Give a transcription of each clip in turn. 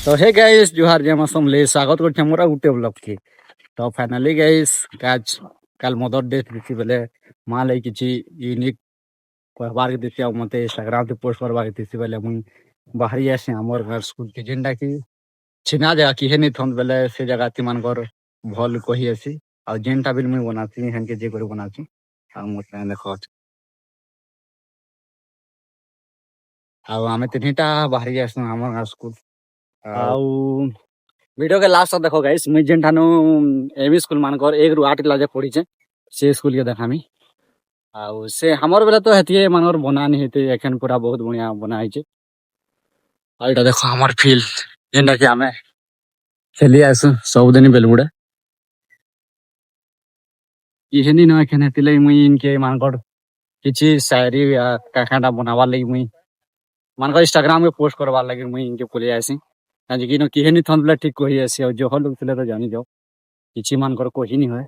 तो hey guys जुहार जमा समले स्वागत करछे मोरा गुटे ब्लॉग के। तो फाइनली गाइस आज कल मदर डे थी बेले मां लई किछि यूनिक कहबार के देती मते इंस्टाग्राम पे पोस्ट करबा के देती बेले मुई बाहरी आसे हमर घर स्कूल के जेंडा की छिना जगह की हे नि थन बेले से जगह ती मानकर भल कहि आसी आ जेंटा बिल मुई बनाती हन के जे कर बनाती आ मते देखो आ हमें तिनिटा बाहरी आसे हमर घर स्कूल आउ वीडियो के लास्ट देखो गाइस मुई जेनठानु एमई स्कूल मानकर 1 ରୁ 8 क्लास जे पढिचे से स्कूल के देखामी आउ से हमर बेला तो हेतिए मानकर बना नहीं हेते एखन पूरा बहुत बढ़िया बना हिचे आ एटा देखो हमर फील्ड जेंडा कि हमें खेली आसु सब दिन बेलबुडे इहेनी न एखन हेतिले मुई इनके मानकर किछि शायरी या काखाटा बनावा लगी मुई मानकर इंस्टाग्राम पे पोस्ट करवा लगी मुई इनके पुले आसी आज कि न किहेनी थनले ठीक कहि आसी जो हल लोग तो जानी जाओ किछि मानकर कहि नि होय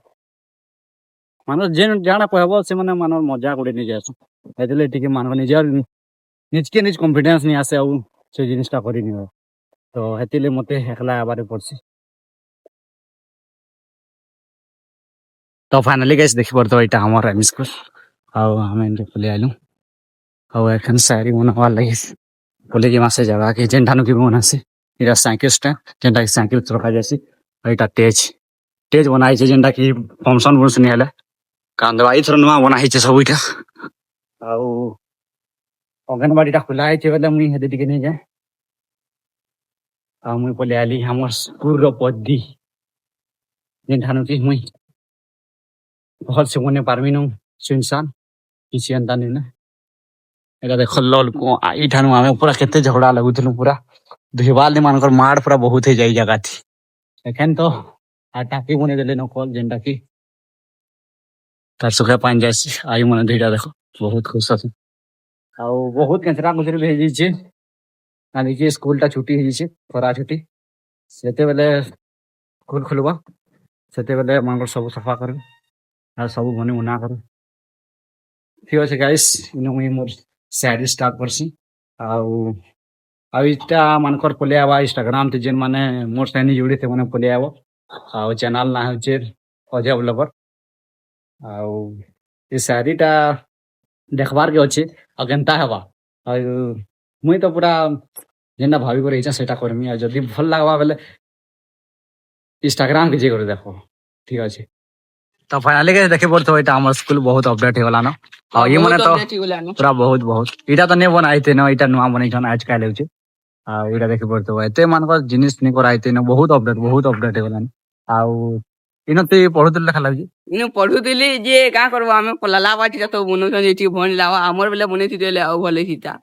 मानो जेन जाना कहबो से माने मानो मजाक उड़े नि जासु एतले टिके मानो निजर निजके निज कॉन्फिडेंस नि आसे आउ से जिनिसटा करि नि होय तो हेतिले मते एकला आबारे पड़सी। तो फाइनली गाइस देखि परतो एटा हमर एम स्कूल आउ हमें इनके पुले आइलु आउ एखन शायरी बनावा लगिस पुले के मासे जगह के जेन ठानु के बनासे इरा साइकिल स्टैंड जेनटा कि साइकिल रखा जासी एटा तेज तेज बनाई छे जेनटा कि फंक्शन बुस नि हेले कांदवाई थर नुआ बना हिचे सब इटा आउ अंगनवाड़ीटा खुला हिचे बेले मुई हेदे टिके नै जाय आ मुई पले आली हमर स्कूल रो पद्दी जेन ठानु कि मुई भल से बने पारमी न सुनसान किछि अंता नै ना एटा देख लल को आई ठानु आमे पूरा केते झगड़ा लगुथलु पूरा दुहिबाल ने मानकर मार पूरा बहुत हे जाई जगह थी एखन तो टाकी बने देले न कल जेनटा कि तार सुखा पानी जासी आई मने दुइटा देखो बहुत खुश আছে आउ बहुत केंचरा गुजरी भेजी छे आ देखिए स्कूलटा छुट्टी हेजी छे खरा छुट्टी सेते बेले स्कूल खुलबा सेते बेले मानकर सब सफा कर आ सब बने उना कर ठीक আছে गाइस इनो मुई मोर शायरी स्टार्ट करसी आउ आ इटा मानकर पले आवा इंस्टाग्राम ते जेन माने मोर साइनी जुड़ी थे माने पले आवा आउ चैनल ना होचे अजय ब्लॉगर आउ ई शायरीटा देखबार के अच्छे अगेंता हेबा मुई तो पूरा जेना भाभी करे इच्छा सेटा करमी आ जदी भल लागबा बेले इंस्टाग्राम के जे करे देखो ठीक আছে तो फाइनली के देखे पड़तो एटा हमर स्कूल बहुत अपडेट हेला न आ ये माने तो पूरा बहुत बहुत इटा तो नै बनाइते न इटा नुआ बनै छन आज काल होचे आ इटा देखे पड़तो एते मानकर जिनिस नै कराइते न बहुत अपडेट हेला न आउ इनते पढुतले लेखा लागजी इनु पढुतिली जे का करबो आमे पलाला बाटी तो बनु छन एठी भन लावा हमर बेले बनै थि देले आउ भले सीता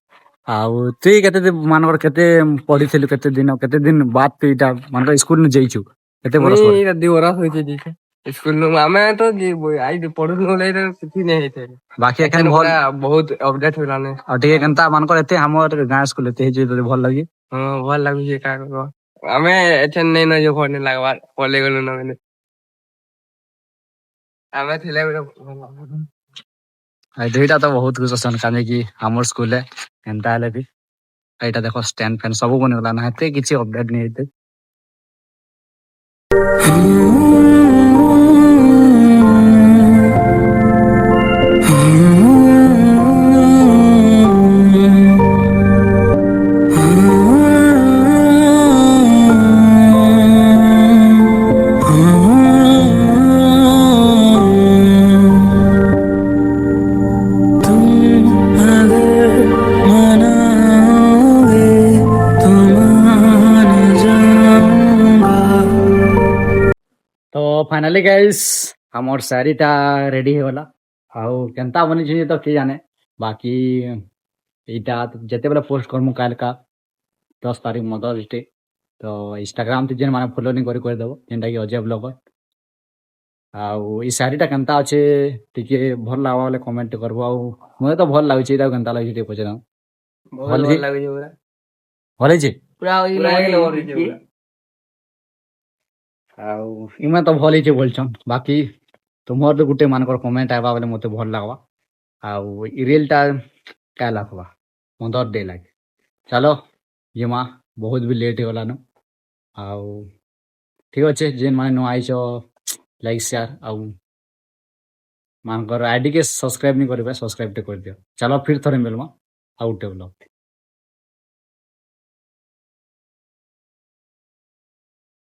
आउ तुई केते मानकर केते पढिथिलु केते दिन बाद तू इटा मानकर स्कूल न जइछु केते बरस ए दिवरा होइते दिसे स्कूल नु आमे तो जे आई पढु नले किछि नै हेते बाकी एखन भल बहुत अपडेट होला ने आ ठीक केनता मानकर एते हमर गां स्कूल एते जे भल लागी हां भल लागु जे का करबो आमे एठन नै न जो भने लागबा पले गेलु न आमे थिले आई दुइटा तो बहुत कुछ सन काने की हमर स्कूल है एंता ले भी एटा देखो स्टैंड फैन सब बने वाला ना हेते किछि अपडेट नै हेते तो फाइनली गाइस हमर शायरीटा रेडी होला आउ केनता बनी छी तो के जाने बाकी इटा जते बेला पोस्ट करमु काल का 10 तारीख मदर्स डे तो इंस्टाग्राम ते जेन माने फॉलो नि कर देबो जेनटा कि अजय ब्लॉगर आउ ई शायरीटा केनता अछि टिके भल लागबा वाले कमेंट करबो आउ मते तो भल लागै छी ता केनता लागै छी पछरा भल लागै छै पूरा भलै छी पूरा ओइ आउ इमे तो भल छै बोलछन बाकी तुमर तो गुटे मानकर कमेंट आबा वाले मते भल लागबा आउ ई रीलटा का लागबा मदर डे लागे चलो ये माँ बहुत भी लेट होला न ଆଉ ଠିକ୍ ଅଛେ ଯେନ୍ ମାନେ ନ ଆଇଛ ଲାଇକ୍ ସେୟାର ଆଉ ମାନଙ୍କର ଆଇଡି କେ ସବସ୍କ୍ରାଇବ୍ ନି କରିବେ ସବସ୍କ୍ରାଇବ୍ ଟେ କରିଦିଅ ଚାଲ ଫିର୍ ଥରେ ମିଲମା ଆଉ ଗୋଟେ ବ୍ଲଗ୍